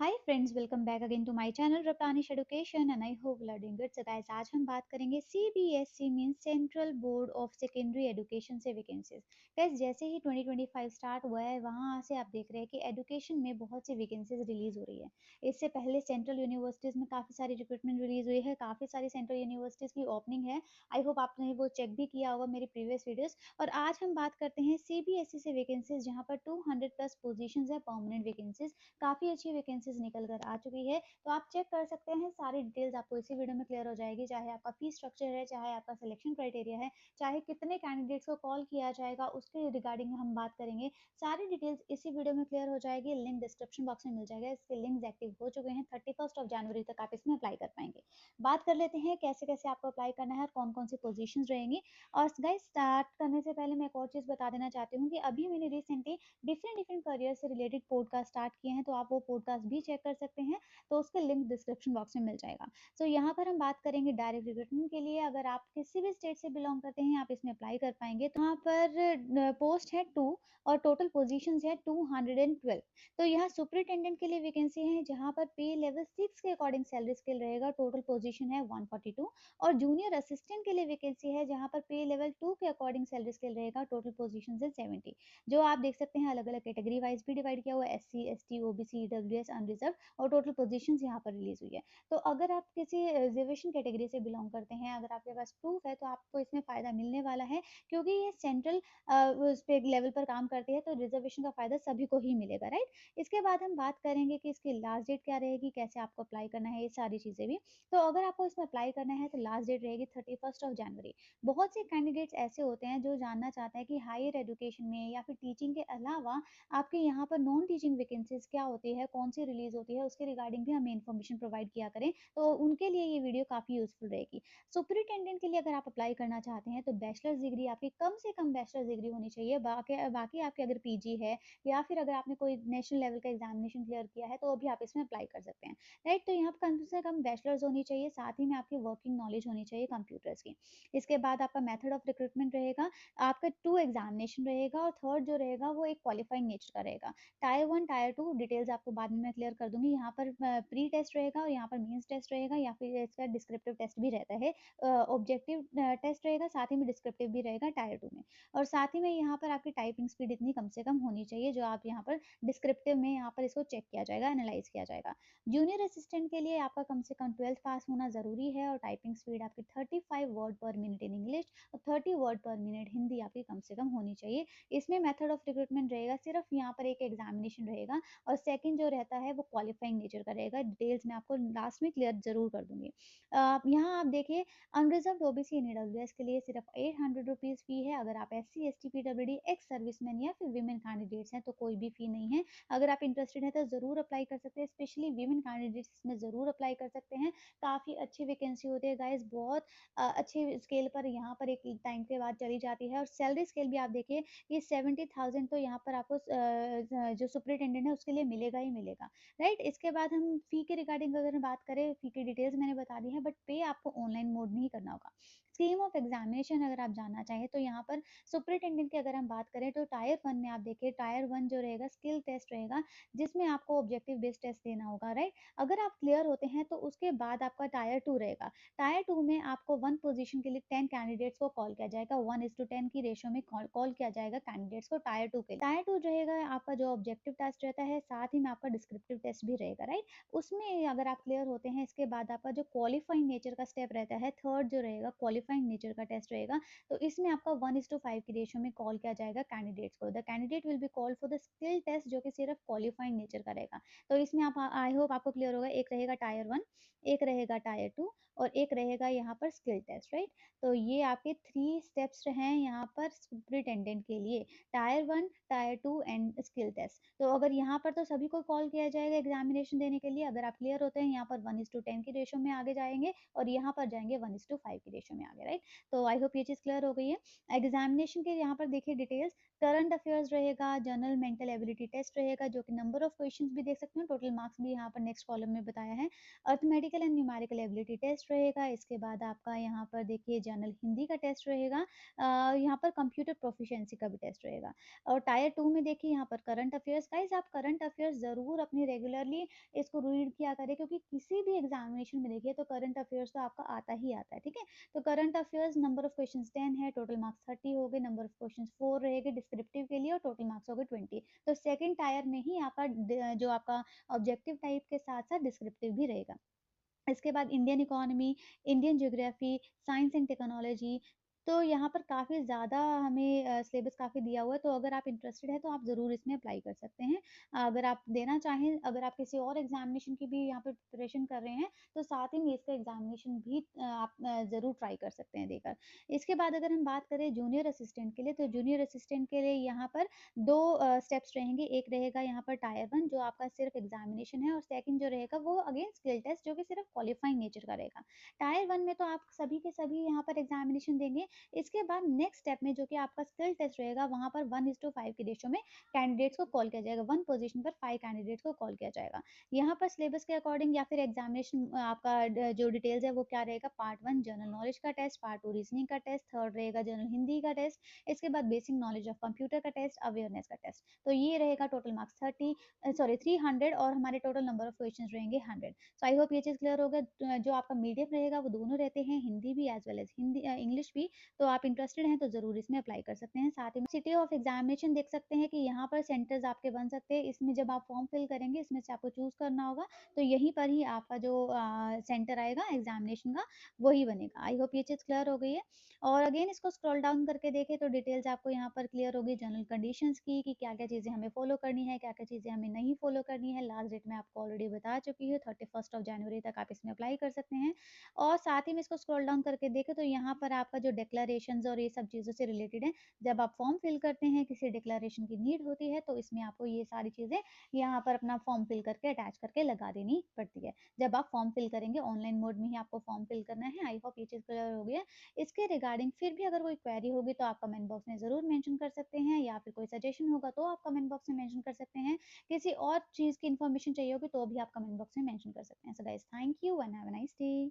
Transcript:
Hi friends, welcome back again to my channel Raptanish education and I hope you are doing good. So guys, आज हम बात करेंगे CBSE means central board of secondary education से vacancies. Guys, जैसे ही 2025 start हुआ है वहां से आप देख रहे हैं कि एजुकेशन में बहुत सी वैकेंसीज रिलीज हो रही है। इससे पहले सेंट्रल यूनिवर्सिटीज में काफी सारी रिक्रूटमेंट रिलीज हुई है, काफी सारी सेंट्रल यूनिवर्सिटीज की ओपनिंग है। आई होप आपने वो चेक भी किया होगा मेरी प्रीवियस वीडियोस। और आज हम बात करते हैं सीबीएसई से वैकेंसीज, जहां पर 200 प्लस पोजीशंस है, परमानेंट वैकेंसीज। काफ़ी अच्छी वैकेंसीज निकल कर आ चुकी है। तो आप चेक कर सकते हैं, सारी डिटेल्स आपको इसी वीडियो में क्लियर हो जाएगी। चाहे आपका फीस स्ट्रक्चर है, चाहे आपका सिलेक्शन क्राइटेरिया है, चाहे कितने कैंडिडेट्स को कॉल किया जाएगा, उसके रिगार्डिंग हम बात करेंगे। सारी डिटेल्स इसी वीडियो में क्लियर हो जाएगी। लिंक डिस्क्रिप्शन बॉक्स में मिल जाएगा। इसके लिंक्स एक्टिव हो चुके हैं। 31 तक आप इसमें अप्लाई कर पाएंगे। बात कर लेते हैं कैसे कैसे आपको अप्लाई करना है और कौन कौन सी पोजीशंस रहेंगी। और गाइस, स्टार्ट करने से पहले मैं एक और चीज़ बता देना चाहती हूँ कि अभी मैंने रिसेंटली डिफरेंट डिफरेंट करियर से रिलेटेड पॉडकास्ट स्टार्ट किए हैं, तो आप वो पॉडकास्ट भी चेक कर सकते हैं। तो उसका लिंक डिस्क्रिप्शन बॉक्स में मिल जाएगा। सो यहाँ पर हम बात करेंगे डायरेक्ट रिक्रूटमेंट के लिए। अगर आप किसी भी स्टेट से बिलोंग करते हैं, आप इसमें अप्लाई कर पाएंगे। तो यहाँ पर पोस्ट है 2 और टोटल पोजीशन है 212। तो यहाँ सुपरिटेंडेंट के लिए वैकेंसी है, जहाँ पर पे लेवल 6 के अकॉर्डिंग सैलरी स्केल रहेगा। टोटल पोजीशन है 142। और जूनियर असिस्टेंट के लिए वैकेंसी है, जहाँ पर पे लेवल 2 के अकॉर्डिंग सैलरी स्केल रहेगा। टोटल पोजीशन है 70। जो आप देख सकते हैं अलग अलग कैटेगरी वाइज भी डिवाइड किया हुआ है, SC, ST, OBC, EWS, unreserved. और टोटल पोजीशंस यहाँ पर रिलीज हुई है। तो अगर आप किसी रिजर्वेशन कैटेगरी से बिलोंग करते हैं, अगर आपके पास प्रूफ है, तो आपको इसमें फायदा मिलने वाला है, क्योंकि ये सेंट्रल उस पे लेवल पर काम करती है। तो रिजर्वेशन का फायदा सभी को ही मिलेगा, राइट। इसके बाद हम बात करेंगे कि इसकी लास्ट डेट क्या रहेगी, कैसे आपको अप्लाई करना है, ये सारी चीजें भी। तो अगर आपको इसमें अप्लाई करना है तो लास्ट डेट रहेगी 31 जनवरी। बहुत से कैंडिडेट्स ऐसे होते हैं जो जानना चाहते हैं कि हायर एजुकेशन में या फिर टीचिंग के अलावा आपके यहाँ पर नॉन टीचिंग वैकेंसीज क्या होती है, कौन सी रिलीज होती है, उसके रिगार्डिंग भी हमें इन्फॉर्मेशन प्रोवाइड किया करें। तो उनके लिए ये वीडियो काफ़ी यूजफुल रहेगी। सुपरिटेंडेंट के लिए अगर आप अप्लाई करना चाहते हैं तो बैचलर्स डिग्री आपकी कम से कम बैचलर्स डिग्री होनी चाहिए। बाकी बाकी आपके अगर पीजी है या फिर अगर आपने कोई नेशनल लेवल का एग्जामिनेशन क्लियर किया है, तो अभी आप इसमें अप्लाई कर सकते हैं, राइट। तो यहाँ पर कम से कम बैचलर्स होनी चाहिए, साथ ही में आपकी वर्किंग नॉलेज होनी चाहिए कंप्यूटर्स की। इसके बाद आपका मेथड ऑफ रिक्रूटमेंट रहेगा, आपका 2 एग्जामिनेशन रहेगा और थर्ड जो रहेगा वो एक क्वालिफाइंग नेचर का रहेगा। टायर 1, टायर 2 डिटेल्स आपको बाद में मैं क्लियर कर दूँगी। यहाँ पर प्री टेस्ट रहेगा और यहाँ पर मेंस टेस्ट रहेगा, या फिर इसका डिस्क्रिप्टिव टेस्ट भी रहता है। ऑब्जेक्टिव टेस्ट रहेगा, साथ ही में डिस्क्रिप्टिव भी रहेगा टायर 2 में। और साथ ही में यहाँ पर आपकी टाइपिंग स्पीड इतनी कम से कम होनी चाहिए, जो आप यहाँ पर डिस्क्रिप्टिव में यहाँ पर इसको चेक किया जाएगा, एनालाइज़ किया जाएगा। जूनियर असिस्टेंट के लिए आपका कम से कम 12th पास होना ज़रूरी है, और टाइपिंग स्पीड आपकी 35 वर्ड पर मिनट इन इंग्लिश और 30 वर्ड पर मिनट हिंदी आपकी कम से कम होनी चाहिए। इसमें मेथड ऑफ रिक्रूटमेंट रहेगा, सिर्फ यहाँ पर एक एग्जामिनेशन रहेगा, और सेकंड जो रहता है वो क्वालिफाइंग नेचर का रहेगा। डिटेल्स मैं आपको लास्ट में क्लियर जरूर कर दूंगी। यहाँ आप देखिए, अनरिजर्व ओबीसी एंड ईडब्ल्यूएस के लिए सिर्फ 800 रुपीज़ फी है। अगर आप S C, S T, PWD, ex serviceman या फिर वीमेन कैंडिडेट्स हैं तो कोई भी फी नहीं है। अगर आप इंटरेस्टेड हैं तो ज़रूर अप्लाई कर सकते हैं, स्पेशली वीमेन कैंडिडेट्स में ज़रूर अप्लाई कर सकते हैं। काफ़ी अच्छी वैकेंसी होती है गाइज, बहुत अच्छे स्केल पर यहाँ पर एक टाइम के बाद चली जाती है। और सैलरी स्केल भी आप देखिए, ये 70,000 तो यहाँ पर आपको जो सुपरिटेंडेंट है उसके लिए मिलेगा ही मिलेगा, राइट। इसके बाद हम फ़ी के रिगार्डिंग अगर बात करें, फ़ी की डिटेल्स मैंने बता दी है, बट पे आपको ऑनलाइन मोड में ही करना होगा। स्कीम ऑफ एग्जामिनेशन अगर आप जानना चाहें तो यहाँ पर सुपरिटेंडेंट की अगर हम बात करें तो टायर 1 में आप देखिए, टायर 1 जो रहेगा स्किल टेस्ट रहेगा, जिसमें आपको ऑब्जेक्टिव बेस्ड टेस्ट देना होगा, राइट। अगर आप क्लियर होते हैं तो उसके बाद आपका टायर 2 रहेगा। टायर 2 में आपको 1 पोजीशन के लिए 10 कैंडिडेट्स को कॉल किया जाएगा, 1:10 की रेशियो में कॉल किया जाएगा कैंडिडेट्स को टायर 2 के लिए। टायर 2 रहेगा आपका जो ऑब्जेक्टिव टेस्ट रहता है, साथ ही में आपका डिस्क्रिप्टिव टेस्ट भी रहेगा, राइट। उसमें अगर आप क्लियर होते हैं, इसके बाद आपका जो क्वालिफाइंग नेचर का स्टेप रहता है, थर्ड जो रहेगा क्वालिफाइंग नेचर का टेस्ट रहेगा। तो इसमें आपका 1:5 की रेशियो में कॉल किया जाएगा कैंडिडेट्स को। The candidate will be called for the skill test, जो कि सिर्फ क्वालिफाइंग नेचर का रहेगा। तो इसमें आप, आई होप आपको क्लियर होगा, एक रहेगा टायर 1, एक रहेगा टायर 2 और एक रहेगा यहाँ पर स्किल टेस्ट, राइट। तो ये आपके 3 स्टेप्स हैं यहाँ पर सुपरिटेंडेंट के लिए, tier 1, tier 2 and skill test. तो अगर यहाँ पर तो सभी को कॉल किया जाएगा एग्जामिनेशन देने के लिए। अगर आप क्लियर होते हैं, यहाँ पर 1:10 की रेशियो में आगे जाएंगे और यहाँ पर जाएंगे 1:5 की रेशियो में आ गया, राइट? तो आई होप ये चीज़ क्लियर हो गई है। एग्जामिनेशन के यहाँ पर देखिए डिटेल्स, करंट अफेयर्स रहेगा, जनरल मेंटल एबिलिटी टेस्ट रहेगा, जो कि नंबर ऑफ क्वेश्चंस भी देख सकते हो, टोटल मार्क्स भी यहाँ पर नेक्स्ट कॉलम में बताया है। Arithmetical and numerical ability test रहेगा। इसके बाद आपका यहाँ पर देखिए जनरल हिंदी का टेस्ट रहेगा। यहाँ पर कंप्यूटर प्रोफिशिएंसी का भी टेस्ट रहेगा। और टायर 2 में देखिए यहाँ पर करंट अफेयर्स। गाइस आप करंट अफेयर्स ज़रूर अपनी रेगुलरली इसको रीड किया करें, क्योंकि किसी भी एग्जामिनेशन में देखिए तो करंट अफेयर्स तो आपका आता ही आता है, ठीक है? तो current affairs number of questions 10 है, टोटल मार्क्स 30 हो गए, नंबर ऑफ क्वेश्चंस 4 रहेंगे डिस्क्रिप्टिव के लिए और टोटल मार्क्स हो गए 20। तो सेकंड टायर में ही आपका जो आपका ऑब्जेक्टिव टाइप के साथ साथ डिस्क्रिप्टिव भी रहेगा। इसके बाद Indian economy, Indian geography, science and technology. तो यहाँ पर काफ़ी ज़्यादा हमें सिलेबस काफ़ी दिया हुआ है, तो अगर आप इंटरेस्टेड हैं तो आप ज़रूर इसमें अप्लाई कर सकते हैं। अगर आप देना चाहें, अगर आप किसी और एग्जामिनेशन की भी यहाँ पर प्रिपरेशन कर रहे हैं, तो साथ ही में इसका एग्जामिनेशन भी आप ज़रूर ट्राई कर सकते हैं देकर। इसके बाद अगर हम बात करें जूनियर असिस्टेंट के लिए, तो जूनियर असिस्टेंट के लिए यहाँ पर 2 स्टेप्स रहेंगे। एक रहेगा यहाँ पर टायर 1 जो आपका सिर्फ एग्जामिनेशन है, और सेकंड जो रहेगा वो अगेन स्किल टेस्ट जो कि सिर्फ क्वालिफाइंग नेचर का रहेगा। टायर 1 में तो आप सभी के सभी यहाँ पर एग्जामिनेशन देंगे। इसके बाद नेक्स्ट स्टेप में जो कि आपका स्किल टेस्ट रहेगा, वहाँ पर 1:5 के रेशियो में कैंडिडेट्स को कॉल किया जाएगा। 1 पोजीशन पर 5 कैंडिडेट्स को कॉल किया जाएगा। यहाँ पर सिलेबस के अकॉर्डिंग या फिर एग्जामिनेशन आपका जो डिटेल्स है वो क्या रहेगा, पार्ट 1 जनरल नॉलेज का टेस्ट, पार्ट 2 रीजनिंग का टेस्ट, थर्ड रहेगा जनरल हिंदी का टेस्ट, इसके बाद बेसिक नॉलेज ऑफ कंप्यूटर का टेस्ट, अवेयरनेस का टेस्ट। तो ये रहेगा टोटल मार्क्स 300, और हमारे टोटल नंबर ऑफ क्वेश्चन रहेंगे 100। सो आई होप ये चीज़ क्लियर हो गया। जो आपका मीडियम रहेगा वो दोनों रहते हैं, हिंदी भी as well as Hindi English भी। तो आप इंटरेस्टेड हैं तो ज़रूर इसमें अप्लाई कर सकते हैं। साथ ही में सिटी ऑफ एग्जामिनेशन देख सकते हैं कि यहाँ पर सेंटर्स आपके बन सकते हैं। इसमें जब आप फॉर्म फिल करेंगे, इसमें से आपको चूज़ करना होगा, तो यहीं पर ही आपका जो सेंटर आएगा एग्जामिनेशन का, वही बनेगा। आई होप ये चीज़ क्लियर हो गई है। और अगेन इसको स्क्रॉल डाउन करके देखें तो डिटेल्स आपको यहाँ पर क्लियर होगी जनरल कंडीशंस की, कि क्या-क्या चीज़ें हमें फॉलो करनी है, क्या-क्या चीज़ें हमें नहीं फॉलो करनी है। लास्ट डेट मैं आपको ऑलरेडी बता चुकी हूँ, 31st ऑफ जनवरी तक आप इसमें अप्लाई कर सकते हैं। और साथ ही में इसको स्क्रॉल डाउन करके देखें तो यहाँ पर आपका जो डिक्लेरेशंस और ये सब चीज़ों से रिलेटेड है, जब आप फॉर्म फिल करते हैं, किसी डिक्लेरेशन की नीड होती है, तो इसमें आपको ये सारी चीज़ें यहाँ पर अपना फॉर्म फिल करके अटैच करके लगा देनी पड़ती है। जब आप फॉर्म फिल करेंगे, ऑनलाइन मोड में ही आपको फॉर्म फिल करना है। आई होप ये चीज़ क्लियर हो गई है। इसके रिगार्डिंग फिर भी अगर कोई क्वेरी होगी तो आप कमेंट बॉक्स में ज़रूर मेंशन कर सकते हैं, या फिर कोई सजेशन होगा तो आप कमेंट बॉक्स में मेंशन कर सकते हैं। किसी और चीज़ की इन्फॉर्मेशन चाहिए होगी तो भी आप कमेंट बॉक्स में मेंशन कर सकते हैं। So guys thank you and have a nice day.